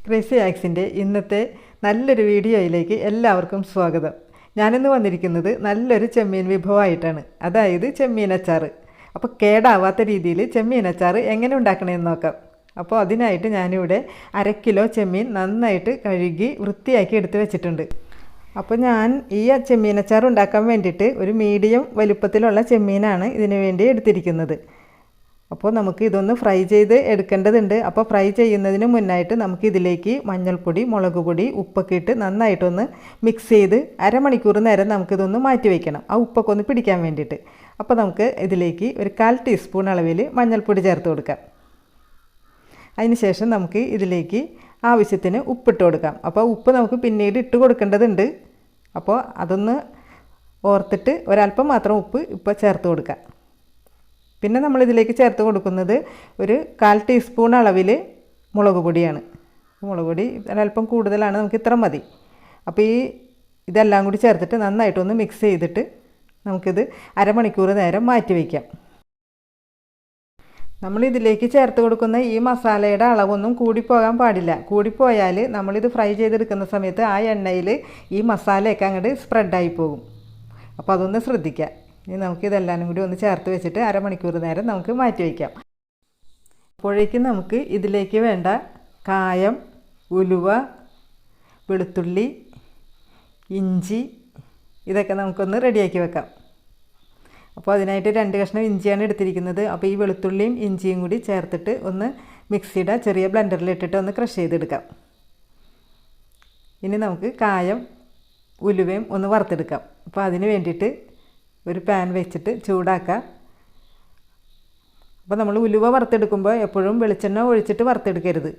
Crazy ആക്സിൻ്റെ ഇന്നത്തെ നല്ലൊരു വീഡിയോയിലേക്ക് എല്ലാവർക്കും സ്വാഗതം. ഞാനിന്ന് വന്നിരിക്കുന്നത് നല്ലൊരു ചെമ്മീൻ വിഭവമായിട്ടാണ്, അതായത് ചെമ്മീൻ അച്ചാർ. അപ്പോൾ കേടാവാത്ത രീതിയിൽ ചെമ്മീൻ അച്ചാർ എങ്ങനെ ഉണ്ടാക്കണമെന്ന് നോക്കാം. അപ്പോൾ അതിനായിട്ട് ഞാനിവിടെ 1/2 കിലോ ചെമ്മീൻ നന്നായിട്ട് കഴുകി വൃത്തിയാക്കി എടുത്ത് വെച്ചിട്ടുണ്ട്. അപ്പോൾ ഞാൻ ഈ ചെമ്മീൻ അച്ചാർ ഉണ്ടാക്കാൻ വേണ്ടിയിട്ട് ഒരു മീഡിയം വലുപ്പത്തിലുള്ള ചെമ്മീനാണ് ഇതിനു വേണ്ടി എടുത്തിരിക്കുന്നത്. അപ്പോൾ നമുക്ക് ഇതൊന്ന് ഫ്രൈ ചെയ്ത് എടുക്കേണ്ടതുണ്ട്. അപ്പോൾ ഫ്രൈ ചെയ്യുന്നതിന് മുന്നായിട്ട് നമുക്ക് ഇതിലേക്ക് മഞ്ഞൾപ്പൊടി, മുളക് പൊടി, ഉപ്പൊക്കെ ഇട്ട് നന്നായിട്ടൊന്ന് മിക്സ് ചെയ്ത് അരമണിക്കൂർ നേരം നമുക്കിതൊന്ന് മാറ്റി വയ്ക്കണം, ആ ഉപ്പൊക്കെ ഒന്ന് പിടിക്കാൻ വേണ്ടിയിട്ട്. അപ്പോൾ നമുക്ക് ഇതിലേക്ക് ഒരു 1/4 ടീസ്പൂൺ അളവിൽ മഞ്ഞൾപ്പൊടി ചേർത്ത് കൊടുക്കാം. അതിനുശേഷം നമുക്ക് ഇതിലേക്ക് ആവശ്യത്തിന് ഉപ്പിട്ട് കൊടുക്കാം. അപ്പോൾ ഉപ്പ് നമുക്ക് പിന്നീട് ഇട്ട് കൊടുക്കേണ്ടതുണ്ട്. അപ്പോൾ അതൊന്ന് ഓർത്തിട്ട് ഒരല്പം മാത്രം ഉപ്പ് ഇപ്പോൾ ചേർത്ത് കൊടുക്കാം. പിന്നെ നമ്മളിതിലേക്ക് ചേർത്ത് കൊടുക്കുന്നത് ഒരു 1/4 ടീസ്പൂൺ അളവിൽ മുളക് പൊടിയാണ്. മുളക് പൊടി ഒരല്പം കൂടുതലാണ്, നമുക്ക് ഇത്ര മതി. അപ്പോൾ ഇതെല്ലാം കൂടി ചേർത്തിട്ട് നന്നായിട്ടൊന്ന് മിക്സ് ചെയ്തിട്ട് നമുക്കിത് അരമണിക്കൂർ നേരം മാറ്റി വയ്ക്കാം. നമ്മളിതിലേക്ക് ചേർത്ത് കൊടുക്കുന്ന ഈ മസാലയുടെ അളവൊന്നും കൂടിപ്പോകാൻ പാടില്ല. കൂടിപ്പോയാൽ നമ്മളിത് ഫ്രൈ ചെയ്തെടുക്കുന്ന സമയത്ത് ആ എണ്ണയിൽ ഈ മസാലയൊക്കെ അങ്ങോട്ട് സ്പ്രെഡായി പോകും. അപ്പോൾ അതൊന്ന് ശ്രദ്ധിക്കുക. ഇനി നമുക്കിതെല്ലാം കൂടി ഒന്ന് ചേർത്ത് വെച്ചിട്ട് അരമണിക്കൂർ നേരം നമുക്ക് മാറ്റി വയ്ക്കാം. അപ്പോഴേക്കും നമുക്ക് ഇതിലേക്ക് വേണ്ട കായം, ഉലുവ, വെളുത്തുള്ളി, ഇഞ്ചി ഇതൊക്കെ നമുക്കൊന്ന് റെഡിയാക്കി വെക്കാം. അപ്പോൾ അതിനായിട്ട് 2 കഷ്ണം ഇഞ്ചിയാണ് എടുത്തിരിക്കുന്നത്. അപ്പോൾ ഈ വെളുത്തുള്ളിയും ഇഞ്ചിയും കൂടി ചേർത്തിട്ട് ഒന്ന് മിക്സിയുടെ ചെറിയ ബ്ലെൻഡറിലിട്ടിട്ട് ഒന്ന് ക്രഷ് ചെയ്തെടുക്കാം. ഇനി നമുക്ക് കായം, ഉലുവയും ഒന്ന് വറുത്തെടുക്കാം. അപ്പോൾ അതിന് വേണ്ടിയിട്ട് ഒരു പാൻ വെച്ചിട്ട് ചൂടാക്കാം. അപ്പോൾ നമ്മൾ ഉലുവ വറുത്തെടുക്കുമ്പോൾ എപ്പോഴും വെളിച്ചെണ്ണ ഒഴിച്ചിട്ട് വറുത്തെടുക്കരുത്.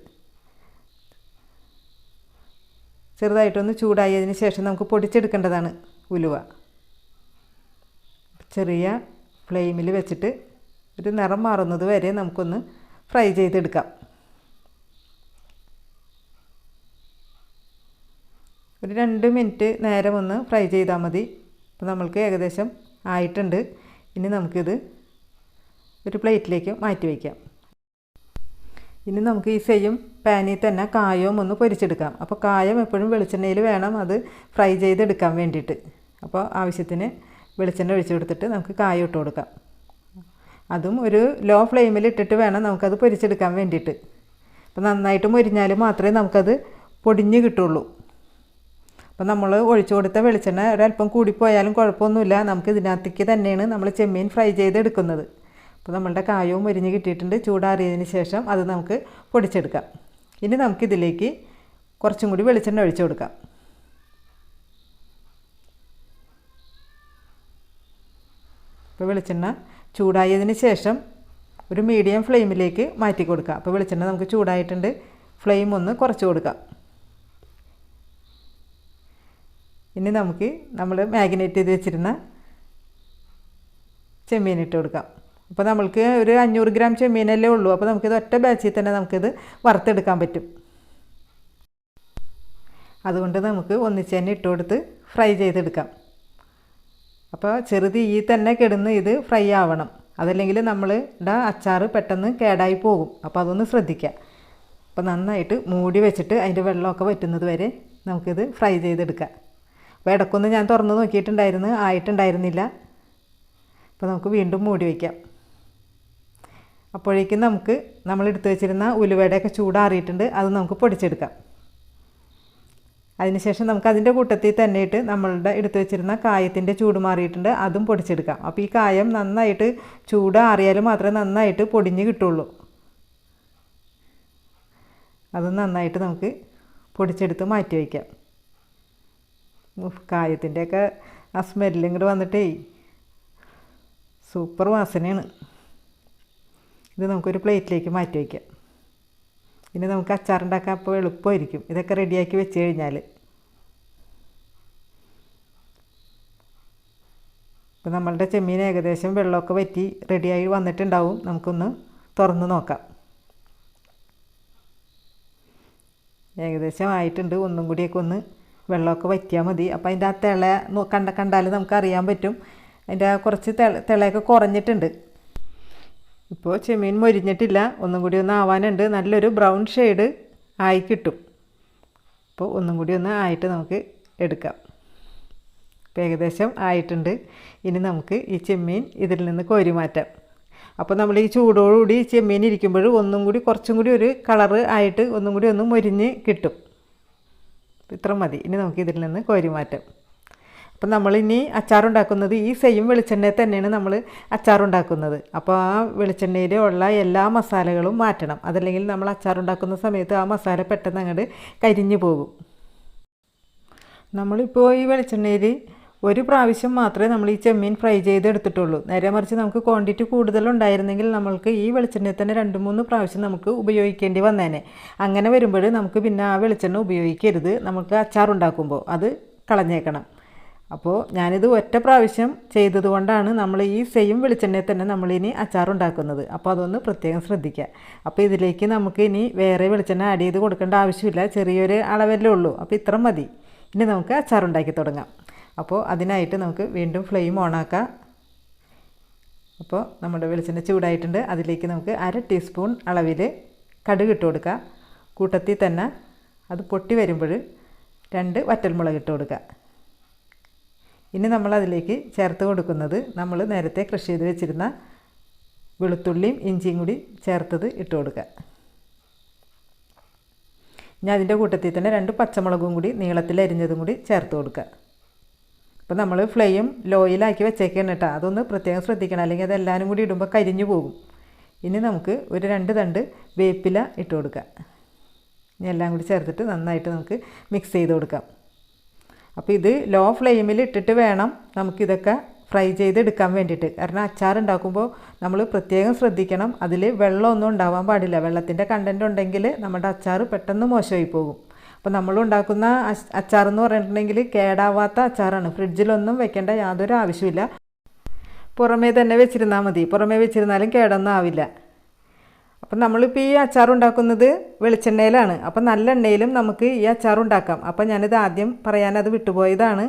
ചെറുതായിട്ടൊന്ന് ചൂടായതിന് ശേഷം നമുക്ക് പൊടിച്ചെടുക്കേണ്ടതാണ് ഉലുവ. ചെറിയ ഫ്ലെയിമിൽ വെച്ചിട്ട് ഒരു നിറം മാറുന്നത് വരെ നമുക്കൊന്ന് ഫ്രൈ ചെയ്തെടുക്കാം. ഒരു 2 മിനിറ്റ് നേരം ഒന്ന് ഫ്രൈ ചെയ്താൽ മതി. അപ്പോൾ നമ്മൾക്ക് ഏകദേശം ആയിട്ടുണ്ട്. ഇനി നമുക്കിത് ഒരു പ്ലേറ്റിലേക്ക് മാറ്റി വയ്ക്കാം. ഇനി നമുക്ക് ഈ സെയിം പാനിൽ തന്നെ കായവും ഒന്ന് പൊരിച്ചെടുക്കാം. അപ്പോൾ കായം എപ്പോഴും വെളിച്ചെണ്ണയിൽ വേണം അത് ഫ്രൈ ചെയ്തെടുക്കാൻ വേണ്ടിയിട്ട്. അപ്പോൾ ആവശ്യത്തിന് വെളിച്ചെണ്ണ ഒഴിച്ച് കൊടുത്തിട്ട് നമുക്ക് കായം ഇട്ട് കൊടുക്കാം. അതും ഒരു ലോ ഫ്ലെയിമിൽ ഇട്ടിട്ട് വേണം നമുക്കത് പൊരിച്ചെടുക്കാൻ വേണ്ടിയിട്ട്. അപ്പോൾ നന്നായിട്ട് മൊരിഞ്ഞാൽ മാത്രമേ നമുക്കത് പൊടിഞ്ഞ് കിട്ടുള്ളൂ. അപ്പോൾ നമ്മൾ ഒഴിച്ചു കൊടുത്ത വെളിച്ചെണ്ണ ഒരല്പം കൂടിപ്പോയാലും കുഴപ്പമൊന്നുമില്ല. നമുക്ക് ഇതിനകത്തേക്ക് തന്നെയാണ് നമ്മൾ ചെമ്മീൻ ഫ്രൈ ചെയ്തെടുക്കുന്നത്. അപ്പോൾ നമ്മളുടെ കായവും മൊരിഞ്ഞ് കിട്ടിയിട്ടുണ്ട്. ചൂടാറിയതിന് ശേഷം അത് നമുക്ക് പൊടിച്ചെടുക്കാം. ഇനി നമുക്കിതിലേക്ക് കുറച്ചും കൂടി വെളിച്ചെണ്ണ ഒഴിച്ചു കൊടുക്കാം. അപ്പോൾ വെളിച്ചെണ്ണ ചൂടായതിന് ശേഷം ഒരു മീഡിയം ഫ്ലെയിമിലേക്ക് മാറ്റി കൊടുക്കാം. അപ്പോൾ വെളിച്ചെണ്ണ നമുക്ക് ചൂടായിട്ടുണ്ട്. ഫ്ലെയിം ഒന്ന് കുറച്ച് കൊടുക്കാം. ഇനി നമുക്ക് നമ്മൾ മാഗ്നേറ്റ് ചെയ്ത് വെച്ചിരുന്ന ചെമ്മീൻ ഇട്ട് കൊടുക്കാം. അപ്പോൾ നമ്മൾക്ക് ഒരു 500 ഗ്രാം ചെമ്മീനല്ലേ ഉള്ളൂ. അപ്പോൾ നമുക്കിത് ഒറ്റ ബാച്ചിൽ തന്നെ നമുക്കിത് വറുത്തെടുക്കാൻ പറ്റും. അതുകൊണ്ട് നമുക്ക് ഒന്നിച്ച് തന്നെ ഇട്ട് കൊടുത്ത് ഫ്രൈ ചെയ്തെടുക്കാം. അപ്പോൾ ചെറുതീയിൽ തന്നെ കിടന്ന് ഇത് ഫ്രൈ ആവണം, അതല്ലെങ്കിൽ നമ്മളുടെ അച്ചാർ പെട്ടെന്ന് കേടായി പോകും. അപ്പോൾ അതൊന്ന് ശ്രദ്ധിക്കുക. അപ്പോൾ നന്നായിട്ട് മൂടി വെച്ചിട്ട് അതിൻ്റെ വെള്ളമൊക്കെ വറ്റുന്നത് വരെ നമുക്കിത് ഫ്രൈ ചെയ്തെടുക്കാം. അപ്പോൾ ഇടയ്ക്കൊന്ന് ഞാൻ തുറന്ന് നോക്കിയിട്ടുണ്ടായിരുന്നു, ആയിട്ടുണ്ടായിരുന്നില്ല. അപ്പോൾ നമുക്ക് വീണ്ടും മൂടി വയ്ക്കാം. അപ്പോഴേക്കും നമുക്ക് നമ്മൾ എടുത്തു വെച്ചിരുന്ന ഉലുവയുടെയൊക്കെ ചൂടാറിയിട്ടുണ്ട്, അത് നമുക്ക് പൊടിച്ചെടുക്കാം. അതിനുശേഷം നമുക്ക് അതിൻ്റെ കൂട്ടത്തിൽ തന്നെ ഇട്ട് നമ്മളുടെ എടുത്തു വെച്ചിരുന്ന കായത്തിൻ്റെ ചൂട് മാറിയിട്ടുണ്ട്, അതും പൊടിച്ചെടുക്കാം. അപ്പോൾ ഈ കായം നന്നായിട്ട് ചൂട് ആറിയാൽ മാത്രമേ നന്നായിട്ട് പൊടിഞ്ഞ് കിട്ടുള്ളൂ. അത് നന്നായിട്ട് നമുക്ക് പൊടിച്ചെടുത്ത് മാറ്റി വയ്ക്കാം. കായത്തിൻ്റെയൊക്കെ ആ സ്മെല്ലും ഇങ്ങോട്ട് വന്നിട്ടേ സൂപ്പർ വാസനയാണ്. ഇത് നമുക്കൊരു പ്ലേറ്റിലേക്ക് മാറ്റി വയ്ക്കാം. ഇനി നമുക്ക് അച്ചാറുണ്ടാക്കാൻ അപ്പോൾ എളുപ്പമായിരിക്കും ഇതൊക്കെ റെഡിയാക്കി വെച്ച് കഴിഞ്ഞാൽ. ഇപ്പോൾ നമ്മളുടെ ചെമ്മീൻ ഏകദേശം വെള്ളമൊക്കെ വറ്റി റെഡിയായി വന്നിട്ടുണ്ടാവും. നമുക്കൊന്ന് തുറന്ന് നോക്കാം. ഏകദേശം ആയിട്ടുണ്ട്. ഒന്നും കൂടിയൊക്കെ ഒന്ന് വെള്ളമൊക്കെ വറ്റിയാൽ മതി. അപ്പോൾ അതിൻ്റെ ആ കണ്ടാൽ നമുക്കറിയാൻ പറ്റും, അതിൻ്റെ കുറച്ച് തിളയൊക്കെ കുറഞ്ഞിട്ടുണ്ട്. ഇപ്പോൾ ചെമ്മീൻ മൊരിഞ്ഞിട്ടില്ല, ഒന്നും കൂടി ഒന്ന് ആവാനുണ്ട്. നല്ലൊരു ബ്രൗൺ ഷെയ്ഡ് ആയി കിട്ടും. അപ്പോൾ ഒന്നും കൂടി ഒന്ന് ആയിട്ട് നമുക്ക് എടുക്കാം. ഇപ്പോൾ ഏകദേശം ആയിട്ടുണ്ട്. ഇനി നമുക്ക് ഈ ചെമ്മീൻ ഇതിൽ നിന്ന് കോരി മാറ്റാം. അപ്പോൾ നമ്മൾ ഈ ചൂടോടുകൂടി ചെമ്മീൻ ഇരിക്കുമ്പോൾ ഒന്നും കൂടി കുറച്ചും കൂടി ഒരു കളറ് ആയിട്ട് ഒന്നും കൂടി ഒന്ന് മൊരിഞ്ഞ് കിട്ടും. ഇത്ര മതി. ഇനി നമുക്ക് ഇതിൽ നിന്ന് കോരി മാറ്റാം. അപ്പം നമ്മളിനി അച്ചാറുണ്ടാക്കുന്നത് ഈ സെയിം വെളിച്ചെണ്ണയിൽ തന്നെയാണ് നമ്മൾ അച്ചാറുണ്ടാക്കുന്നത്. അപ്പോൾ ആ വെളിച്ചെണ്ണയിലുള്ള എല്ലാ മസാലകളും മാറ്റണം. അതല്ലെങ്കിൽ നമ്മൾ അച്ചാറുണ്ടാക്കുന്ന സമയത്ത് ആ മസാല പെട്ടെന്ന് അങ്ങോട്ട് കരിഞ്ഞു പോകും. നമ്മളിപ്പോൾ ഈ വെളിച്ചെണ്ണയിൽ ഒരു പ്രാവശ്യം മാത്രമേ നമ്മൾ ഈ ചെമ്മീൻ ഫ്രൈ ചെയ്തെടുത്തിട്ടുള്ളൂ. നേരെ മറിച്ച് നമുക്ക് ക്വാണ്ടിറ്റി കൂടുതലുണ്ടായിരുന്നെങ്കിൽ നമ്മൾക്ക് ഈ വെളിച്ചെണ്ണയിൽ തന്നെ 2-3 പ്രാവശ്യം നമുക്ക് ഉപയോഗിക്കേണ്ടി വന്നേനെ. അങ്ങനെ വരുമ്പോൾ നമുക്ക് പിന്നെ ആ വെളിച്ചെണ്ണ ഉപയോഗിക്കരുത്. നമുക്ക് അച്ചാറുണ്ടാക്കുമ്പോൾ അത് കളഞ്ഞേക്കണം. അപ്പോൾ ഞാനിത് ഒറ്റ പ്രാവശ്യം ചെയ്തതുകൊണ്ടാണ് നമ്മൾ ഈ സെയിം വെളിച്ചെണ്ണയിൽ തന്നെ നമ്മളിനി അച്ചാറുണ്ടാക്കുന്നത്. അപ്പോൾ അതൊന്ന് പ്രത്യേകം ശ്രദ്ധിക്കുക. അപ്പോൾ ഇതിലേക്ക് നമുക്ക് ഇനി വേറെ വെളിച്ചെണ്ണ ആഡ് ചെയ്ത് കൊടുക്കേണ്ട ആവശ്യമില്ല. ചെറിയൊരു അളവല്ലേ ഉള്ളൂ. അപ്പോൾ ഇത്ര മതി. ഇനി നമുക്ക് അച്ചാറുണ്ടാക്കി തുടങ്ങാം. അപ്പോൾ അതിനായിട്ട് നമുക്ക് വീണ്ടും ഫ്ലെയിം ഓണാക്കാം. അപ്പോൾ നമ്മുടെ വെളിച്ചെണ്ണ ചൂടായിട്ടുണ്ട്. അതിലേക്ക് നമുക്ക് 1/2 ടീസ്പൂൺ അളവിൽ കടുക് ഇട്ട് കൊടുക്കുക. കൂട്ടത്തിൽ തന്നെ അത് പൊട്ടി വരുമ്പോൾ 2 വറ്റൽമുളക് ഇട്ട് കൊടുക്കുക. ഇനി നമ്മൾ അതിലേക്ക് ചേർത്ത് കൊടുക്കുന്നത് നമ്മൾ നേരത്തെ ക്രഷ് ചെയ്ത് വെച്ചിരുന്ന വെളുത്തുള്ളിയും ഇഞ്ചിയും കൂടി ചേർത്തത് ഇട്ട് കൊടുക്കുക. ഇനി അതിൻ്റെ കൂട്ടത്തിൽ തന്നെ 2 പച്ചമുളകും കൂടി നീളത്തിൽ അരിഞ്ഞതും കൂടി ചേർത്ത് കൊടുക്കുക. അപ്പോൾ നമ്മൾ ഫ്ലെയിം ലോയിലാക്കി വെച്ചേക്കാണ് കേട്ടോ. അതൊന്ന് പ്രത്യേകം ശ്രദ്ധിക്കണം, അല്ലെങ്കിൽ അതെല്ലാവരും കൂടി ഇടുമ്പോൾ കരിഞ്ഞു പോകും. ഇനി നമുക്ക് ഒരു 2 തണ്ട് വേപ്പില ഇട്ട് കൊടുക്കുക. ഇനി എല്ലാം കൂടി ചേർത്തിട്ട് നന്നായിട്ട് നമുക്ക് മിക്സ് ചെയ്ത് കൊടുക്കാം. അപ്പോൾ ഇത് ലോ ഫ്ലെയിമിൽ ഇട്ടിട്ട് വേണം നമുക്കിതൊക്കെ ഫ്രൈ ചെയ്തെടുക്കാൻ വേണ്ടിയിട്ട്. കാരണം അച്ചാറുണ്ടാക്കുമ്പോൾ നമ്മൾ പ്രത്യേകം ശ്രദ്ധിക്കണം, അതിൽ വെള്ളമൊന്നും ഉണ്ടാവാൻ പാടില്ല. വെള്ളത്തിൻ്റെ കണ്ടൻറ്റ് ഉണ്ടെങ്കിൽ നമ്മുടെ അച്ചാർ പെട്ടെന്ന് മോശമായി പോകും. അപ്പോൾ നമ്മളുണ്ടാക്കുന്ന അച്ചാറെന്ന് പറഞ്ഞിട്ടുണ്ടെങ്കിൽ കേടാവാത്ത അച്ചാറാണ്. ഫ്രിഡ്ജിലൊന്നും വെക്കേണ്ട യാതൊരു ആവശ്യമില്ല. പുറമേ തന്നെ വെച്ചിരുന്നാൽ മതി. പുറമേ വെച്ചിരുന്നാലും കേടൊന്നും ആവില്ല. അപ്പം നമ്മളിപ്പോൾ ഈ അച്ചാറുണ്ടാക്കുന്നത് വെളിച്ചെണ്ണയിലാണ്. അപ്പം നല്ല എണ്ണയിലും നമുക്ക് ഈ അച്ചാറുണ്ടാക്കാം. അപ്പം ഞാനിത് ആദ്യം പറയാനത് വിട്ടുപോയതാണ്.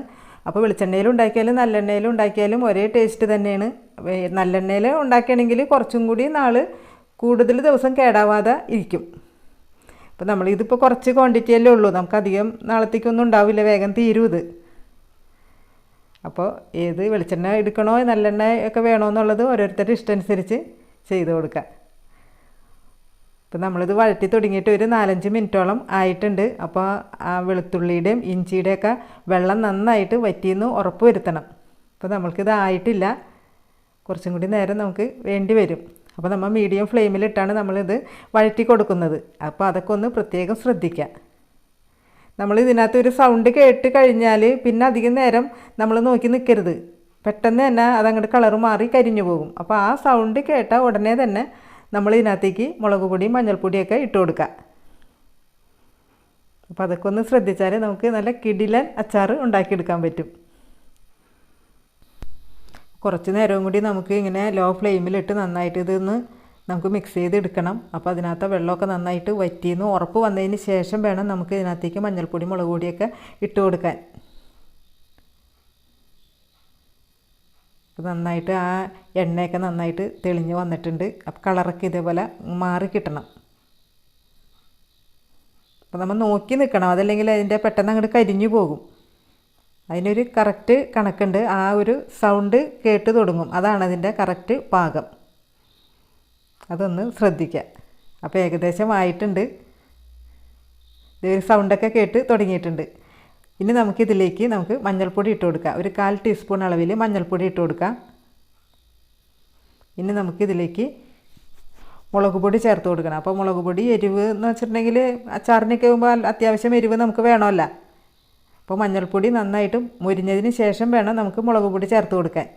അപ്പോൾ വെളിച്ചെണ്ണയിൽ ഉണ്ടാക്കിയാലും നല്ലെണ്ണയിൽ ഉണ്ടാക്കിയാലും ഒരേ ടേസ്റ്റ് തന്നെയാണ്. നല്ലെണ്ണയിൽ ഉണ്ടാക്കുകയാണെങ്കിൽ കുറച്ചും കൂടി നാൾ കൂടുതൽ ദിവസം കേടാവാതെ ഇരിക്കും. അപ്പോൾ നമ്മളിതിപ്പോൾ കുറച്ച് ക്വാണ്ടിറ്റിയല്ലേ ഉള്ളൂ. നമുക്കധികം നാളത്തേക്കൊന്നും ഉണ്ടാവില്ല, വേഗം തീരും ഇത്. അപ്പോൾ ഏത് വെളിച്ചെണ്ണ എടുക്കണോ നല്ലെണ്ണ ഒക്കെ വേണോ എന്നുള്ളത് ഓരോരുത്തരുടെ ഇഷ്ടമനുസരിച്ച് ചെയ്ത് കൊടുക്കുക. അപ്പോൾ നമ്മളിത് വഴറ്റി തുടങ്ങിയിട്ട് ഒരു 4-5 മിനിറ്റോളം ആയിട്ടുണ്ട്. അപ്പോൾ ആ വെളുത്തുള്ളിയുടെയും ഇഞ്ചിയുടെയൊക്കെ വെള്ളം നന്നായിട്ട് വറ്റിയെന്ന് ഉറപ്പ് വരുത്തണം. അപ്പോൾ നമ്മൾക്കിത് ആയിട്ടില്ല, കുറച്ചും കൂടി നേരം നമുക്ക് വേണ്ടി വരും. അപ്പോൾ നമ്മൾ മീഡിയം ഫ്ലെയിമിലിട്ടാണ് നമ്മളിത് വഴറ്റി കൊടുക്കുന്നത്. അപ്പോൾ അതൊക്കെ ഒന്ന് പ്രത്യേകം ശ്രദ്ധിക്കുക. നമ്മൾ ഇതിനകത്ത് ഒരു സൗണ്ട് കേട്ട് കഴിഞ്ഞാൽ പിന്നെ അധികം നേരം നമ്മൾ നോക്കി നിൽക്കരുത്. പെട്ടെന്ന് തന്നെ അതങ്ങോട്ട് കളറ് മാറി കരിഞ്ഞു പോകും. അപ്പോൾ ആ സൗണ്ട് കേട്ടാൽ ഉടനെ തന്നെ നമ്മൾ ഇതിനകത്തേക്ക് മുളക് പൊടിയും മഞ്ഞൾപ്പൊടിയൊക്കെ ഇട്ട് കൊടുക്കുക. അപ്പോൾ അതൊക്കെ ഒന്ന് ശ്രദ്ധിച്ചാൽ നമുക്ക് നല്ല കിടിലൻ അച്ചാർ ഉണ്ടാക്കിയെടുക്കാൻ പറ്റും. കുറച്ച് നേരവും കൂടി നമുക്ക് ഇങ്ങനെ ലോ ഫ്ലെയിമിലിട്ട് നന്നായിട്ട് ഇതൊന്ന് നമുക്ക് മിക്സ് ചെയ്തെടുക്കണം. അപ്പോൾ അതിനകത്ത് വെള്ളമൊക്കെ നന്നായിട്ട് വറ്റിയെന്ന് ഉറപ്പ് വന്നതിന് ശേഷം വേണം നമുക്ക് ഇതിനകത്തേക്ക് മഞ്ഞൾപ്പൊടി മുളക് പൊടിയൊക്കെ ഇട്ട് കൊടുക്കാൻ. അപ്പോൾ നന്നായിട്ട് ആ എണ്ണയൊക്കെ നന്നായിട്ട് തെളിഞ്ഞ് വന്നിട്ടുണ്ട്. അപ്പോൾ കളറൊക്കെ ഇതേപോലെ മാറി കിട്ടണം. അപ്പോൾ നമ്മൾ നോക്കി നിൽക്കണം, അതല്ലെങ്കിൽ അതിൻ്റെ പെട്ടെന്ന് അങ്ങോട്ട് കരിഞ്ഞു പോകും. അതിനൊരു കറക്റ്റ് കണക്കുണ്ട്. ആ ഒരു സൗണ്ട് കേട്ട് തുടങ്ങും, അതാണ് അതിൻ്റെ കറക്റ്റ് പാകം. അതൊന്ന് ശ്രദ്ധിക്കുക. അപ്പോൾ ഏകദേശം ആയിട്ടുണ്ട്. ഇതൊരു സൗണ്ടൊക്കെ കേട്ട് തുടങ്ങിയിട്ടുണ്ട്. ഇനി നമുക്കിതിലേക്ക് നമുക്ക് മഞ്ഞൾപ്പൊടി ഇട്ട് കൊടുക്കാം. ഒരു 1/4 ടീസ്പൂൺ അളവിൽ മഞ്ഞൾപ്പൊടി ഇട്ട് കൊടുക്കാം. ഇനി നമുക്കിതിലേക്ക് മുളക് പൊടി ചേർത്ത് കൊടുക്കണം. അപ്പോൾ മുളക് പൊടി എരിവ് എന്ന് വെച്ചിട്ടുണ്ടെങ്കിൽ അച്ചാറിനൊക്കെ ആകുമ്പോൾ അത്യാവശ്യം എരിവ് നമുക്ക് വേണമല്ല. അപ്പോൾ മഞ്ഞൾപ്പൊടി നന്നായിട്ട് മൊരിഞ്ഞതിന് ശേഷം വേണം നമുക്ക് മുളക് പൊടി ചേർത്ത് കൊടുക്കാൻ.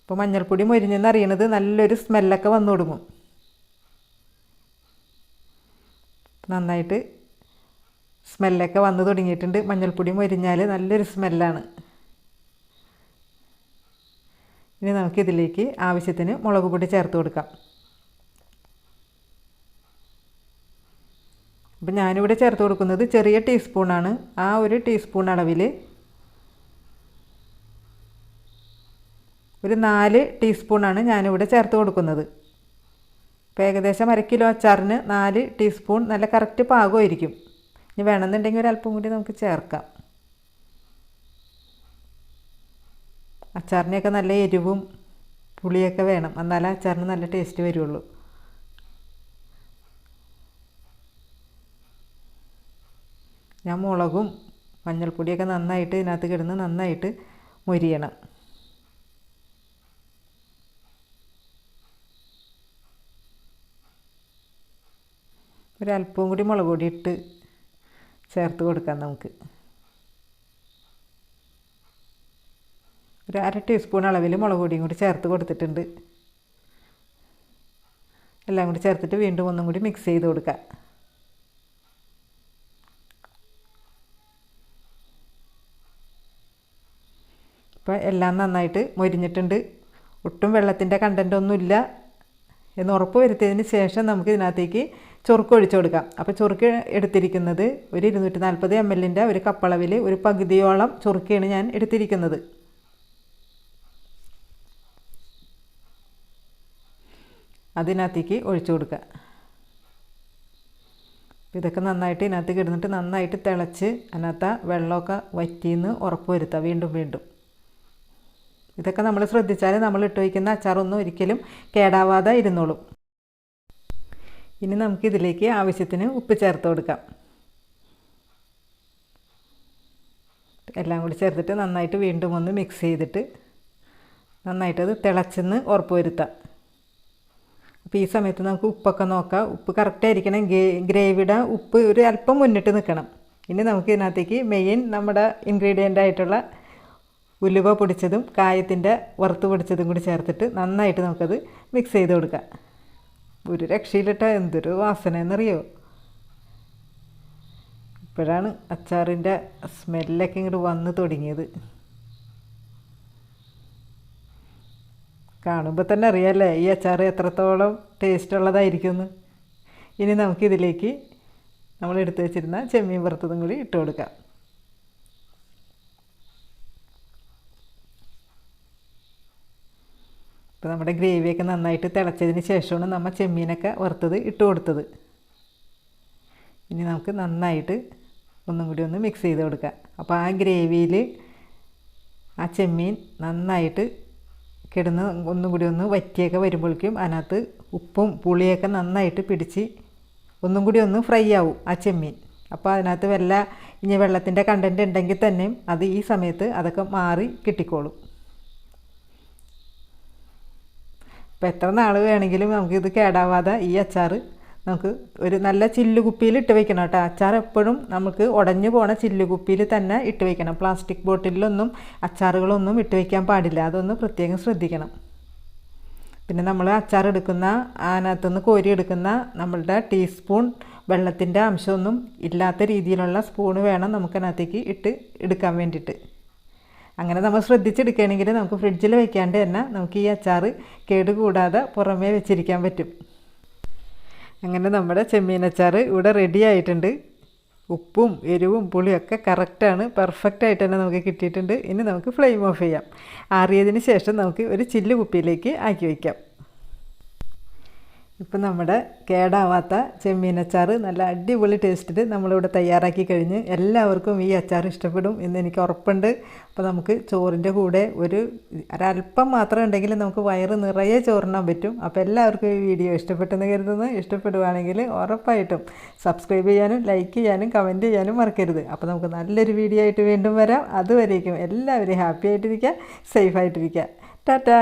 അപ്പോൾ മഞ്ഞൾപ്പൊടി മൊരിഞ്ഞെന്ന് അറിയണത് നല്ലൊരു സ്മെല്ലൊക്കെ വന്നു തുടങ്ങും. നന്നായിട്ട് സ്മെല്ലൊക്കെ വന്നു തുടങ്ങിയിട്ടുണ്ട്. മഞ്ഞൾപ്പൊടി മൊരിഞ്ഞാൽ നല്ലൊരു സ്മെല്ലാണ്. ഇനി നമുക്കിതിലേക്ക് ആവശ്യത്തിന് മുളക് പൊടി ചേർത്ത് കൊടുക്കാം. അപ്പം ഞാനിവിടെ ചേർത്ത് കൊടുക്കുന്നത് ചെറിയ ടീസ്പൂണാണ്. ആ ഒരു ടീസ്പൂൺ അളവിൽ ഒരു 4 ടീസ്പൂണാണ് ഞാനിവിടെ ചേർത്ത് കൊടുക്കുന്നത്. അപ്പോൾ ഏകദേശം 1/2 കിലോ അച്ചാറിന് 4 ടീസ്പൂൺ നല്ല കറക്റ്റ് പാകമായിരിക്കും. ഇനി വേണമെന്നുണ്ടെങ്കിൽ ഒരല്പം കൂടി നമുക്ക് ചേർക്കാം. അച്ചാറിനെയൊക്കെ നല്ല എരിവും പുളിയൊക്കെ വേണം, എന്നാലേ അച്ചാറിന് നല്ല ടേസ്റ്റ് വരുള്ളൂ. ഞാൻ മുളകും മഞ്ഞൾപ്പൊടിയൊക്കെ നന്നായിട്ട് ഇതിനകത്ത് കിടന്ന് നന്നായിട്ട് മൊരിയണം. ഒരല്പവും കൂടി മുളക് പൊടി ഇട്ട് ചേർത്ത് കൊടുക്കാം നമുക്ക്. ഒരു 1/2 ടീസ്പൂൺ അളവിൽ മുളക് പൊടിയും കൂടി ചേർത്ത് കൊടുത്തിട്ടുണ്ട്. എല്ലാം കൂടി ചേർത്തിട്ട് വീണ്ടും ഒന്നും കൂടി മിക്സ് ചെയ്ത് കൊടുക്കുക. ഇപ്പോൾ എല്ലാം നന്നായിട്ട് മൊരിഞ്ഞിട്ടുണ്ട്. ഒട്ടും വെള്ളത്തിൻ്റെ കണ്ടൻ്റ് ഒന്നുമില്ല എന്ന് ഉറപ്പ് വരുത്തിയതിന് ശേഷം നമുക്ക് ഇതിനകത്തേക്ക് ചൊറുക്ക് ഒഴിച്ചു കൊടുക്കാം. അപ്പോൾ ചൊറുക്ക് എടുത്തിരിക്കുന്നത് ഒരു 240 ml ഒരു കപ്പളവിൽ ഒരു പകുതിയോളം ചൊറുക്കയാണ് ഞാൻ എടുത്തിരിക്കുന്നത്. അതിനകത്തേക്ക് ഒഴിച്ചു കൊടുക്കുക. ഇതൊക്കെ നന്നായിട്ട് ഇതിനകത്ത് കിടന്നിട്ട് നന്നായിട്ട് തിളച്ച് അതിനകത്ത് വെള്ളമൊക്കെ വറ്റിയെന്ന് ഉറപ്പ് വരുത്തുക വീണ്ടും വീണ്ടും. ഇതൊക്കെ നമ്മൾ ശ്രദ്ധിച്ചാൽ നമ്മൾ ഇട്ട് വയ്ക്കുന്ന അച്ചാറൊന്നും ഒരിക്കലും കേടാവാതെ ഇരുന്നോളും. ഇനി നമുക്കിതിലേക്ക് ആവശ്യത്തിന് ഉപ്പ് ചേർത്ത് കൊടുക്കാം. എല്ലാം കൂടി ചേർത്തിട്ട് നന്നായിട്ട് വീണ്ടും ഒന്ന് മിക്സ് ചെയ്തിട്ട് നന്നായിട്ടത് തിളച്ചെന്ന് ഉറപ്പ് വരുത്താം. അപ്പോൾ ഈ സമയത്ത് നമുക്ക് ഉപ്പൊക്കെ നോക്കാം. ഉപ്പ് കറക്റ്റായിരിക്കണം. ഗ്രേവിയുടെ ഉപ്പ് ഒരു അല്പം മുന്നിട്ട് നിൽക്കണം. ഇനി നമുക്ക് ഇതിനകത്തേക്ക് മെയിൻ നമ്മുടെ ഇൻഗ്രീഡിയൻ്റ് ആയിട്ടുള്ള ഉലുവ പൊടിച്ചതും കായത്തിൻ്റെ വറുത്ത് പൊടിച്ചതും കൂടി ചേർത്തിട്ട് നന്നായിട്ട് നമുക്കത് മിക്സ് ചെയ്ത് കൊടുക്കാം. ഒരു രക്ഷയിലിട്ട എന്തൊരു വാസന എന്നറിയോ. ഇപ്പോഴാണ് അച്ചാറിൻ്റെ സ്മെല്ലൊക്കെ ഇങ്ങോട്ട് വന്ന് തുടങ്ങിയത്. കാണുമ്പോൾ തന്നെ അറിയാമല്ലേ ഈ അച്ചാർ എത്രത്തോളം ടേസ്റ്റ് ഉള്ളതായിരിക്കുമെന്ന്. ഇനി നമുക്കിതിലേക്ക് നമ്മൾ എടുത്ത് വെച്ചിരുന്ന ചെമ്മീൻ വറുത്തതും കൂടി ഇട്ട് കൊടുക്കാം. ഇപ്പോൾ നമ്മുടെ ഗ്രേവിയൊക്കെ നന്നായിട്ട് തിളച്ചതിന് ശേഷമാണ് നമ്മൾ ചെമ്മീനൊക്കെ വറുത്തത് ഇട്ട് കൊടുത്തത്. ഇനി നമുക്ക് നന്നായിട്ട് ഒന്നും കൂടി ഒന്ന് മിക്സ് ചെയ്ത് കൊടുക്കാം. അപ്പോൾ ആ ഗ്രേവിയിൽ ആ ചെമ്മീൻ നന്നായിട്ട് കിടന്ന് ഒന്നും കൂടി ഒന്ന് വറ്റിയൊക്കെ വരുമ്പോഴേക്കും അതിനകത്ത് ഉപ്പും പുളിയൊക്കെ നന്നായിട്ട് പിടിച്ച് ഒന്നും കൂടി ഒന്ന് ഫ്രൈ ആവും ആ ചെമ്മീൻ. അപ്പോൾ അതിനകത്ത് ഇനി വെള്ളത്തിൻ്റെ കണ്ടൻറ്റ് ഉണ്ടെങ്കിൽ തന്നെയും അത് ഈ സമയത്ത് അതൊക്കെ മാറി കിട്ടിക്കോളും. അപ്പോൾ എത്ര നാൾ വേണമെങ്കിലും നമുക്കിത് കേടാവാതെ ഈ അച്ചാർ നമുക്ക് ഒരു നല്ല ചില്ലുകുപ്പിയിൽ ഇട്ട് വയ്ക്കണം കേട്ടോ. അച്ചാർ എപ്പോഴും നമുക്ക് ഉടഞ്ഞു പോണ ചില്ലുകുപ്പിയിൽ തന്നെ ഇട്ട് വയ്ക്കണം. പ്ലാസ്റ്റിക് ബോട്ടിലൊന്നും അച്ചാറുകളൊന്നും ഇട്ട് വയ്ക്കാൻ പാടില്ല. അതൊന്ന് പ്രത്യേകം ശ്രദ്ധിക്കണം. പിന്നെ നമ്മൾ അച്ചാർ എടുക്കുന്ന അതിനകത്തുനിന്ന് കോരി എടുക്കുന്ന നമ്മളുടെ ടീസ്പൂൺ വെള്ളത്തിൻ്റെ അംശമൊന്നും ഇല്ലാത്ത രീതിയിലുള്ള സ്പൂണ് വേണം നമുക്കതിനകത്തേക്ക് എടുക്കാൻ വേണ്ടിയിട്ട്. അങ്ങനെ നമ്മൾ ശ്രദ്ധിച്ചെടുക്കുകയാണെങ്കിൽ നമുക്ക് ഫ്രിഡ്ജിൽ വയ്ക്കാണ്ട് തന്നെ നമുക്ക് ഈ അച്ചാർ കേടുകൂടാതെ പുറമേ വെച്ചിരിക്കാൻ പറ്റും. അങ്ങനെ നമ്മുടെ ചെമ്മീൻ അച്ചാർ ഇവിടെ റെഡി ആയിട്ടുണ്ട്. ഉപ്പും എരിവും പുളിയൊക്കെ കറക്റ്റാണ്, പെർഫെക്റ്റായിട്ട് തന്നെ നമുക്ക് കിട്ടിയിട്ടുണ്ട്. ഇനി നമുക്ക് ഫ്ലെയിം ഓഫ് ചെയ്യാം. ആറിയതിന് ശേഷം നമുക്ക് ഒരു ചില്ല് കുപ്പിയിലേക്ക് ആക്കി വയ്ക്കാം. ഇപ്പം നമ്മുടെ കേടാവാത്ത ചെമ്മീൻ അച്ചാർ നല്ല അടിപൊളി ടേസ്റ്റിൽ നമ്മളിവിടെ തയ്യാറാക്കി കഴിഞ്ഞ് എല്ലാവർക്കും ഈ അച്ചാർ ഇഷ്ടപ്പെടും എന്ന് എനിക്ക് ഉറപ്പുണ്ട്. അപ്പോൾ നമുക്ക് ചോറിൻ്റെ കൂടെ ഒരല്പം മാത്രം ഉണ്ടെങ്കിൽ നമുക്ക് വയറ് നിറയെ ചോറിനാൻ പറ്റും. അപ്പോൾ എല്ലാവർക്കും ഈ വീഡിയോ ഇഷ്ടപ്പെട്ടെന്ന് കരുതുന്നു. ഇഷ്ടപ്പെടുവാണെങ്കിൽ ഉറപ്പായിട്ടും സബ്സ്ക്രൈബ് ചെയ്യാനും ലൈക്ക് ചെയ്യാനും കമൻറ്റ് ചെയ്യാനും മറക്കരുത്. അപ്പോൾ നമുക്ക് നല്ലൊരു വീഡിയോ ആയിട്ട് വീണ്ടും വരാം. അതുവരേക്കും എല്ലാവരും ഹാപ്പി ആയിട്ടിരിക്കുക, സേഫ് ആയിട്ടിരിക്കുക. ടാറ്റാ.